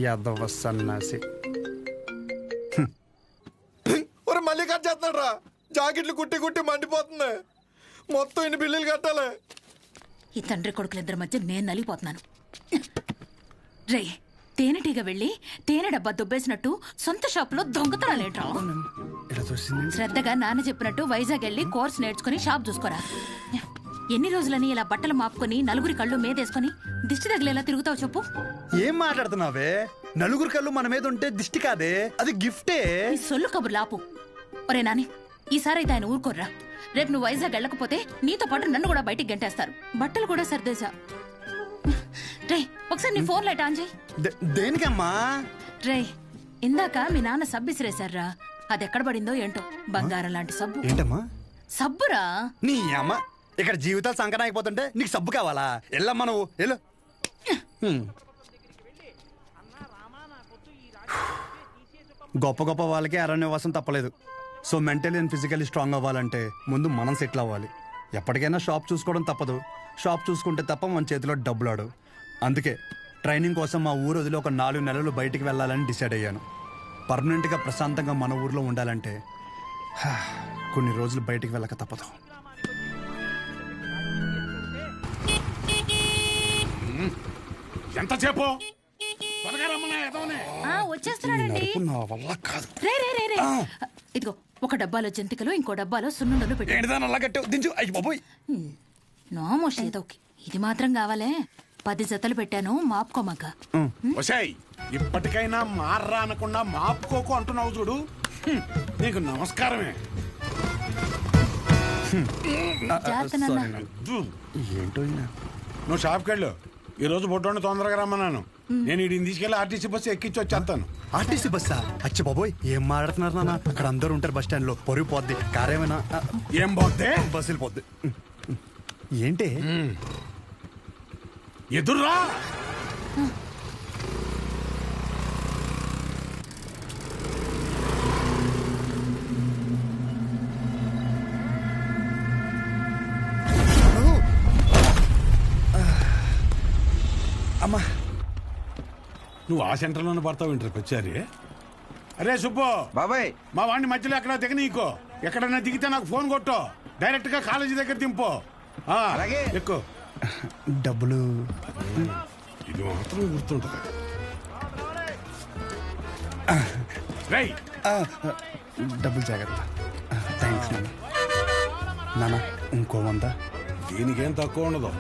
యాదవ సన్నాసి. ఒరే మళ్ళీ కట్ చేస్తున్నాడు రా. జాకెట్లు కుట్టి కుట్టి మండిపోతుంది. మొత్తం ఇన్ని బిల్లులు కట్టాలి. ఈ తండ్రి కొడుకులిద్దరి మధ్య నేను నలిగిపోతున్నాను. రే, తేనెటీగ వెళ్ళి తేనె డబ్బా దుబ్బేసినట్టు సొంత షాపులో దొంగతనాలేట్రా? శ్రద్ధగా నాన్న చెప్పినట్టు వైజాగ్ వెళ్ళి కోర్స్ నేర్చుకుని షాప్ చూసుకోరా. ఎన్ని రోజులని ఇలా బట్టలు మాపుకొని నలుగురి కళ్ళు మీదేసుకొని దిష్టి తగిలేలా తిరుగుతావు చెప్పు? ఏం మాట్లాడుతున్నావే? నలుగురు కళ్ళు మన మీద ఉంటే దిష్టి కాదే, అది గిఫ్టే. ఈ సొల్లు కబుర్లు ఆపు. ఒరే నాని, ఈసారి అయితే ఆయన ఊరుకోర్రా. రేపు నువ్వు వైజాగ్ వెళ్ళకపోతే నీతో పాటు నన్ను కూడా బయటికి గంటేస్తారు. బట్టలు కూడా సర్దేశా. రే, ఒకసారి నీ ఫోన్ లైట్ ఆన్ చేయి. దేనికమ్మా? రే, ఇందాక మీ నాన్న సబ్బు ఇసిరేశారా, అది ఎక్కడ పడిందో ఏంటో. బంగారం లాంటి సబ్బు. ఏంటమ్మా? సబ్బురా. నీ అమ్మ, ఇక్కడ జీవితాలు సంకటం అయిపోతుంటే నీకు సబ్బు కావాలా? వెళ్ళమ్మా నువ్వు వెళ్ళు. గొప్ప గొప్ప వాళ్ళకి అరణ్యవాసం తప్పలేదు. So mentally and physically strong అవ్వాలంటే ముందు మనం సెటిల్ అవ్వాలి. ఎప్పటికైనా షాప్ చూసుకోవడం తప్పదు. షాప్ చూసుకుంటే తప్ప మన చేతిలో డబ్బులు ఆడు. అందుకే ట్రైనింగ్ కోసం మా ఊరు వదిలి ఒక 4 నెలలు బయటికి వెళ్ళాలని డిసైడ్ అయ్యాను. పర్మనెంట్గా ప్రశాంతంగా మన ఊర్లో ఉండాలంటే కొన్ని రోజులు బయటికి వెళ్ళక తప్పదు. ఎంతసేపు వచ్చేస్తున్నాడండి. నా వల్ల కాదు. రే రే రే రే, ఇదిగో ఒక డబ్బాలో జంతికలు, ఇంకో డబ్బాలో సున్నుండలు పెట్టాను. నోమోష్ ఏదోకి ఇది మాత్రం కావాలే. 10 జతలు పెట్టాను, మాపుకోమాక. ఇప్పటికైనా మార్రా అనకుండా మాపుకోకు అంటున్నావు చూడు. నీకు నమస్కారమే. ఏంటో నువ్వు షాప్కి వెళ్ళు. ఈ రోజు ఫోటోని తొందరగా రమ్మన్నాను. నేను వీడిని తీసుకెళ్లి ఆర్టీసీ బస్సు ఎక్కించి వచ్చేస్తాను. ఆర్టీసీ బస్సా? అచ్చి బాబోయ్, ఏం మాట్లాడుతున్నారు నాన్న? అక్కడ అందరూ ఉంటారు బస్ స్టాండ్ లో. పొరుగు పోద్ది. కారేమైనా ఏం పోద్ది? బస్సు వెళ్ళిపోద్ది. ఏంటి ఎదుర్రా? అమ్మా, నువ్వు ఆ సెంటర్లోనే పడతావు ఇంటర్కి వచ్చారి. అరే సుబ్బు బాబాయ్, మా వాడిని మధ్యలో ఎక్కడ దిగనీకో. ఎక్కడన్నా దిగితే నాకు ఫోన్ కొట్టు. డైరెక్ట్ గా కాలేజీ దగ్గర దింపు. అలాగే. ఎక్కువ డబ్బులు ఇది మాత్రం గుర్తుంటుంది. రేయ్, డబ్బులు జాగ్రత్త. థ్యాంక్స్ నాన్న. నాన్న ఇంకో 100. దీనికేం తక్కువ ఉండదు.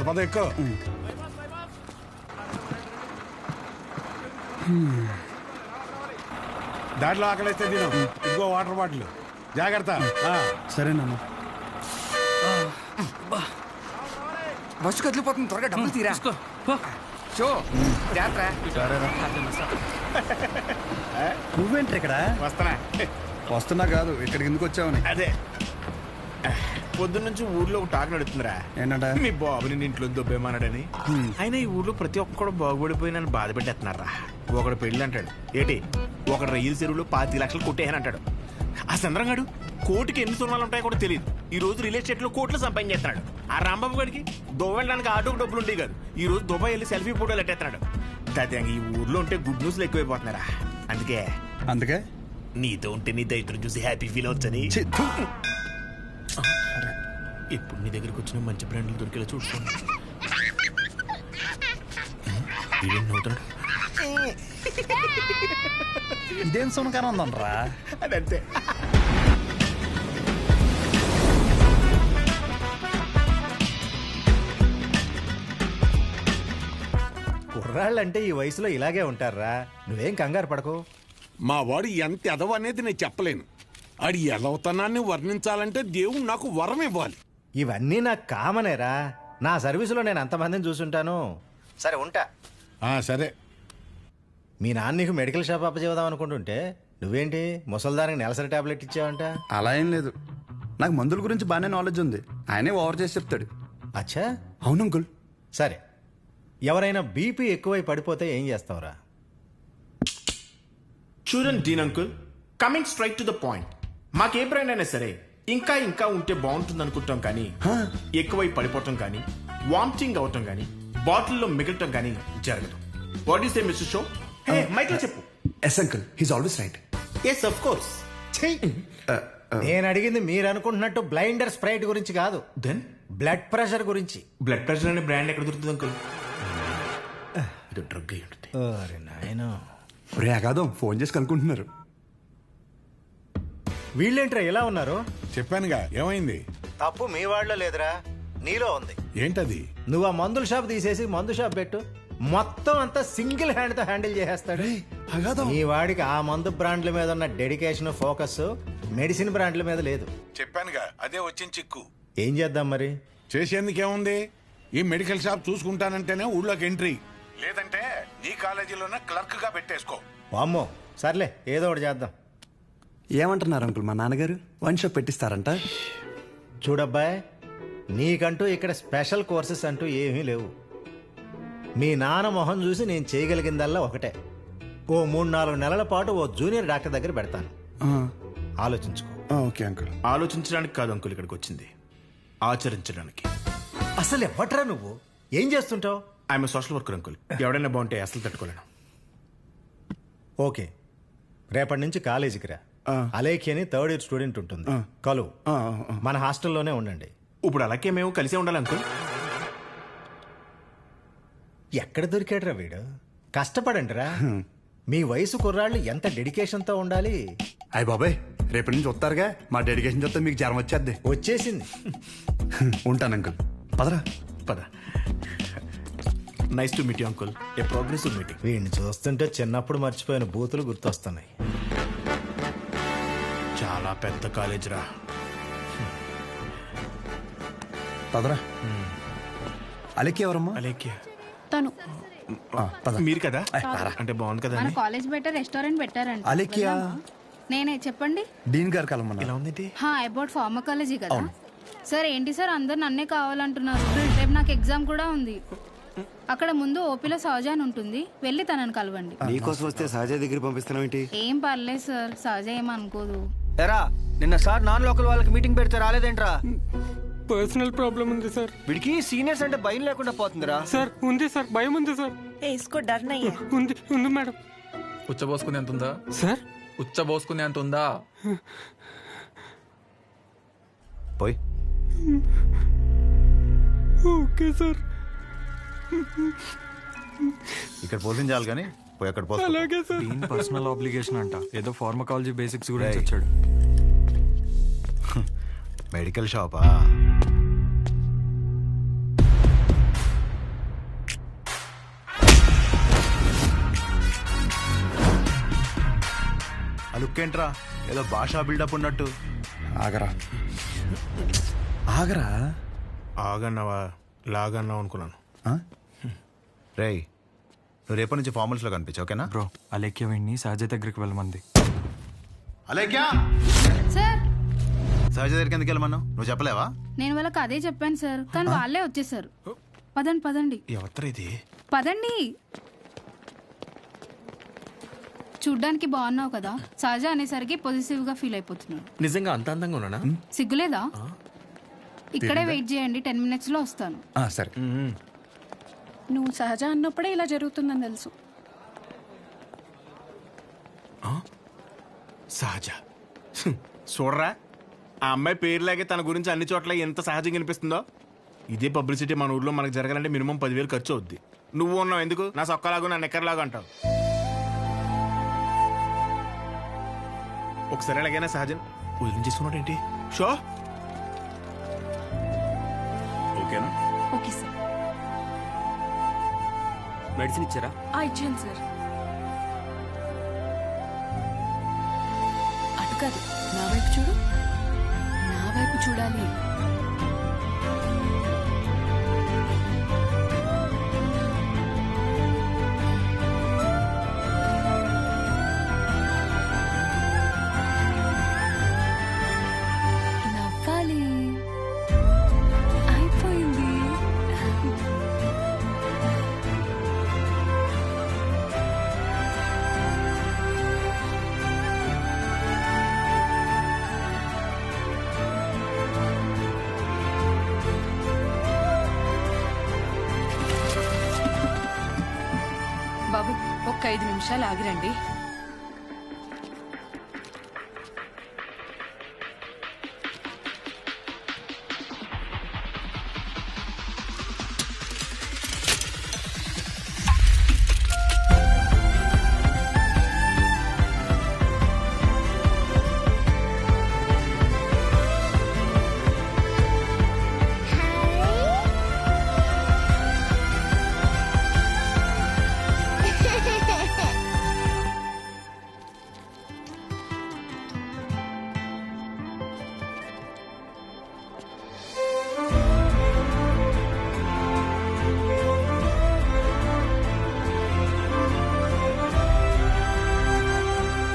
పద ఎక్కువ. దాంట్లో ఆకలిస్తే తిను. ఇంకో వాటర్ బాటిల్ జాగ్రత్త. సరే నాన్న. బస్సు కదిలిపోతుంది, త్వరగా డబ్బులు తీరా. నువ్వేంటి ఇక్కడ? వస్తున్నా కాదు, ఇక్కడికి ఎందుకు వచ్చావని. అదే పొద్దున్నుంచి ఊర్లో ఒక టాక్ నడుతుందిరా. ఏంటంట? మీ బాబుని ఇంట్లో దొబ్బేమన్నాడని. అయినా ఈ ఊర్లో ప్రతి ఒక్కడు బాగుపడిపోయి నన్ను బాధ పెట్టేస్తున్నారా. ఒకడు పెళ్లి అంటాడు, ఏంటి ఒకడు రైలు చెరువులో 25 లక్షలు కొట్టేయని అంటాడు. ఆ చంద్రంగాడు కోటికి ఎన్ని సున్నాలు ఉంటాయో కూడా తెలియదు. ఈ రోజు రియల్ ఎస్టేట్ లో కోట్లు సంపాదించేస్తున్నాడు. ఆ రాంబాబు గారికి దుబాయ్ వెళ్ళడానికి ఆటోకి డబ్బులు ఉంటాయి కాదు, ఈ రోజు దుబాయ్ వెళ్ళి సెల్ఫీ ఫోటోలు ఎట్టేస్తున్నాడు. దాదాపు ఈ ఊర్లో ఉంటే గుడ్ న్యూస్లు ఎక్కువైపోతున్నారా. అందుకే నీతో ఉంటే నీ దైత్రం చూసి హ్యాపీ ఫీల్ అవచ్చని ఇప్పుడు నీ దగ్గరకు వచ్చిన మంచి బ్రాండ్లు దొరికేలా చూసుకోండి. ఇదేం సునకారం ఉందనరా? అదంతే. కుర్రాళ్ళంటే ఈ వయసులో ఇలాగే ఉంటారా. నువ్వేం కంగారు పడకు. మా వాడు ఎంత ఎదవ అనేది నేను చెప్పలేను. ఆడి ఎదవతనాన్ని వర్ణించాలంటే దేవుడు నాకు వరం ఇవ్వాలి. ఇవన్నీ నాకు కామనేరా. నా సర్వీసులో నేను అంతమందిని చూసుంటాను. సరే ఉంటా. సరే. మీ నాన్న నీకు మెడికల్ షాప్ అప్పచేద్దాం అనుకుంటుంటే నువ్వేంటి ముసల్దానికి నెలసరి టాబ్లెట్ ఇచ్చావంట? అలా ఏం లేదు, నాకు మందుల గురించి బాగానే నాలెడ్జ్ ఉంది. ఆయనే ఓవర్ చేసి చెప్తాడు. అచ్చా, అవును అంకుల్. సరే, ఎవరైనా బీపీ ఎక్కువై పడిపోతే ఏం చేస్తావురా? చూడండి Dean uncle, coming straight to the point. మాకే బ్రాండ్ అయినా సరే ఇంకా ఇంకా ఉంటే బాగుంటుంది అనుకుంటాం, కానీ ఎక్కువై పడిపోవటం కానీ వామిటింగ్ అవటం కానీ బాటిల్లో మిగలటం కానీ జరగదు. What is a mister show? Hey మైక్లో చెప్పు. Yes uncle, he's always right. Yes of course. నేను అడిగింది మీరు అనుకుంటున్నట్టు బ్లైండర్ స్ప్రైట్ గురించి కాదు, దెన్ బ్లడ్ ప్రెషర్ గురించి. బ్లడ్ ప్రెషర్ అనే బ్రాండ్ ఎక్కడ దొరుకుతుంది అంకుల్? ఇది డ్రగ్ అయి ఉంటుంది. అరే నాయనా, రే అగాదం ఫోన్ చేసి కనుక్కుంటున్నారు. వీళ్ళేంట్రా ఇలా ఉన్నారు? చెప్పానుగా ఏమైంది. తప్పు మీ వాళ్ళలో లేదురా, నీలో ఉంది. ఏంటది? నువ్వు ఆ మందుల షాప్ తీసేసి మందు షాప్ పెట్టు, మొత్తం అంతా సింగిల్ హ్యాండ్ తో హ్యాండిల్ చేసేస్తాడు. ఈ వాడికి ఆ మందు బ్రాండ్ల మీద ఉన్న డెడికేషన్, ఫోకస్ మెడిసిన్ బ్రాండ్ల మీద లేదు. చెప్పానుగా అదే వచ్చిన చిక్కు. ఏం చేద్దాం మరి? చేసేందుకేముంది, ఈ మెడికల్ షాప్ చూసుకుంటానంటేనే ఊళ్ళోకి ఎంట్రీ, లేదంటే నీ కాలేజీలోనే క్లర్క్ గా పెట్టేసుకో. వామ్మో, సర్లే ఏదో ఒకటి చేద్దాం. ఏమంటున్నారు అంకుల్ మా నాన్నగారు? One shop పెట్టిస్తారంట. చూడబ్బాయ్, నీకంటూ ఇక్కడ స్పెషల్ కోర్సెస్ అంటూ ఏమీ లేవు. మీ నాన్న మొహం చూసి నేను చేయగలిగిందల్లా ఒకటే, ఓ 3-4 నెలల పాటు ఓ జూనియర్ డాక్టర్ దగ్గర పెడతాను. ఆలోచించుకో. Okay uncle. ఆలోచించడానికి కాదు అంకుల్ ఇక్కడికి వచ్చింది, ఆచరించడానికి. అసలు ఎవట్రా నువ్వు? ఏం చేస్తుంటావు? I'm social worker uncle. ఎవడైనా బాగుంటే అసలు తట్టుకోలేను. ఓకే, రేపటి నుంచి కాలేజీకి రా. అలేఖి అని 3rd ఇయర్ స్టూడెంట్ ఉంటుంది, కలు. మన హాస్టల్లోనే ఉండండి. ఇప్పుడు అలాగే మేము కలిసే ఉండాలి అంకుల్. ఎక్కడ దొరికాడురా వీడు? కష్టపడండి రా. మీ వయసు కుర్రాళ్ళు ఎంత డెడికేషన్తో ఉండాలి. అయ్య బాబాయ్, రేపటి నుంచి వస్తారుగా, మా డెడికేషన్ చూస్తే మీకు జ్వరం వచ్చేద్ది. వచ్చేసింది. ఉంటాను అంకుల్. పదరా. పద. Nice to meet you uncle. A progressive meeting. వీడిని చూస్తుంటే చిన్నప్పుడు మర్చిపోయిన బూతులు గుర్తొస్తున్నాయి. చాలా పెద్ద కాలేజ్ రా. పదరా. అలెక్కి ఎవరమ్మా? అలేఖ్య తను పద. మీరు కదా? అంటే బాగుంది కదా మన అని. కాలేజ్ బయట రెస్టారెంట్ పెట్టారంట. అలెక్కియా? నేనే, చెప్పండి. డీన్ గారు కలమన్నా. ఎలా ఉంది? అబౌట్ ఫార్మకాలజీ కదా సార్. ఏంటి సార్ అందరు నన్నే కావాలంటున్నారు? రేపు నాకు ఎగ్జామ్ కూడా ఉంది. అక్కడ ముందు ఓపీలో సహజ అని ఉంటుంది, వెళ్ళి తనని కలవండి. నీకోసం వస్తే సహజ దగ్గర పంపిస్తున్నావు ఏంటి? ఏం పర్లేదు సార్, సహజ ఏమనుకోదు. ఎరా, నిన్న సార్ నాన్ లోకల్ వాళ్ళకి మీటింగ్ పెడితే రాలేదేంట్రా? పర్సనల్ ప్రాబ్లం ఉంది సార్. వీడికి సీనియర్స్ అంటే భయం లేకుండా పోతుందిరా. సార్ ఉంది సార్, భయం ఉంది సార్. इसको डर नहीं है. ఉంది ఉంది మేడం. ఉచ్చబోసుకునే అంత ఉందా సార్? ఉచ్చబోసుకునే అంత ఉందా? పోయి ఓకే సార్. ఇక్కడ పోషించాలి కానీ పోయి అక్కడ పోతా. అలాగే సార్. దీని పర్సనల్ ఆబ్లిగేషన్ అంట, ఏదో ఫార్మకాలజీ బేసిక్స్ గురించి వచ్చాడు. మెడికల్ షాపా? ఆ లుక్ ఏంట్రా, ఏదో భాషా బిల్డప్ ఉన్నట్టు. ఆగరా ఆగరా. ఆగన్నావా లాగన్నావు అనుకున్నాను. రేయ్, నువ్వు రేపటి నుంచి ఫార్మల్స్లో కనిపించు, ఓకేనా? బ్రో, అలేఖ్య వీడిని సహజ దగ్గరికి వెళ్ళమంది. అలేఖ్యా, సార్ సహజ దగ్గరికి ఎందుకు వెళ్ళమన్నావు? నువ్వు చెప్పలేవా? నేను వాళ్ళకి అదే చెప్పాను సార్, కానీ వాళ్ళే వచ్చేసారు. పదండి పదండి ఎవరు ఇది? పదండి. చూడ్డానికి బాగున్నావు కదా, సహజ అనేసరికి పొజిటివ్ గా ఫీల్ అయిపోతున్నాడు. నిజంగా అంత అందంగా ఉన్నానా? సిగ్గులేదా? ఇక్కడే వెయిట్ చేయండి, 10 minutes లో వస్తాను. సరే. నువ్వు సహజ అన్నప్పుడే ఇలా జరుగుతుందని తెలుసు. సహజ చూడరా, ఆ అమ్మాయి పేరులాగే తన గురించి అన్ని చోట్ల ఎంత సహజంగా అనిపిస్తుందో. ఇదే పబ్లిసిటీ మన ఊర్లో మనకు జరగాలంటే మినిమం 10,000 ఖర్చు అవుద్ది. నువ్వు ఉన్నావు ఎందుకు నా సొక్కలాగా నా నెక్కర్లాగా అంటావు. ఒకసారి ఎలాగైనా సహజం వదిలించేసుకున్నాడు ఏంటి? షో ఓకేనా? Okay sir. మెడిసిన్ ఇచ్చారా? ఇచ్చాను సార్. అటు కాదు, నా వైపు చూడు. నా వైపు చూడాలి. నవ్వాలి. అయిపోయింది. ఒక్క 5 నిమిషాలు ఆగిరండి.